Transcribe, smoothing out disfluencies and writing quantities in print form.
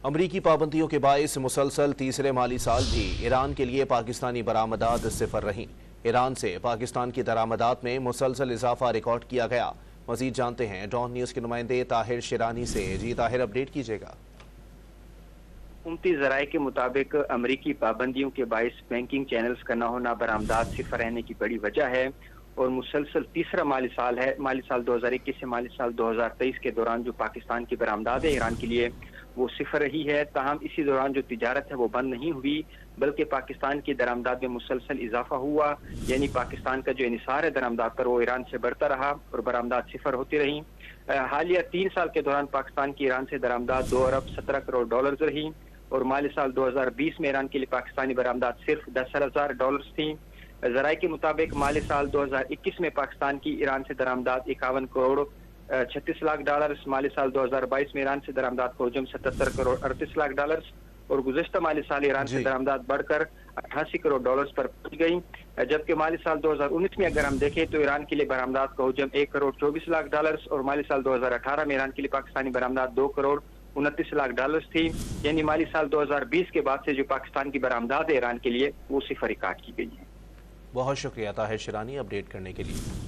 अमरीकी पाबंदियों के बाइस मुसलसल तीसरे माली साल भी ईरान के लिए पाकिस्तानी बरामदात सिफर रहीं। ईरान से पाकिस्तान की दरामदात में मुसलसल इजाफा रिकॉर्ड किया गया। मजीद जानते हैं डॉन न्यूज के नुमाइंदे ताहिर शिरानी से। जी ताहिर, अपडेट कीजिएगा। हुकूमती जराये के मुताबिक अमरीकी पाबंदियों के बाइस बैंकिंग चैनल्स का न होना बरामदात सिफर रहने की बड़ी वजह है और मुसलसल तीसरा माली साल है। माली साल 2021 से माली साल 2023 के दौरान जो पाकिस्तान की बरामदात है ईरान के लिए वो सिफर रही है। ताहम इसी दौरान जो तिजारत है वो बंद नहीं हुई, बल्कि पाकिस्तान की दरामदात में मुसलसल इजाफा हुआ। यानी पाकिस्तान का जो इनिसार है दरामदात पर वो ईरान से बढ़ता रहा और बरामदात सिफर होती रही। हालिया 3 साल के दौरान पाकिस्तान की ईरान से दरामदात 2 अरब 17 करोड़ डॉलर रही और माली साल 2020 में ईरान के लिए पाकिस्तानी बरामदात सिर्फ 10,000 डॉलर थी। जराये के मुताबिक माली साल 2021 में पाकिस्तान की ईरान से दरामदात 51 करोड़ 36 लाख डॉलर, माली साल 2022 में ईरान से दरामदात का हजम 77 करोड़ 38 लाख डॉलर और गुज़श्ता माली साल ईरान से दरामदात बढ़कर 88 करोड़ डॉलर्स पर पहुंच गई। जबकि माली साल 2019 में अगर हम देखें तो ईरान के लिए बरामदात का हजम 1 करोड़ 24 लाख डॉलर और माली साल 2018 में ईरान के लिए पाकिस्तानी बरामदात 2 करोड़ 29 लाख डॉलर थी। यानी माली साल 2020 के बाद से जो पाकिस्तान की बरामदात है ईरान के लिए वो सिफर रिकॉर्ड की गई है। बहुत शुक्रिया ताहिर शिरानी अपडेट करने के लिए।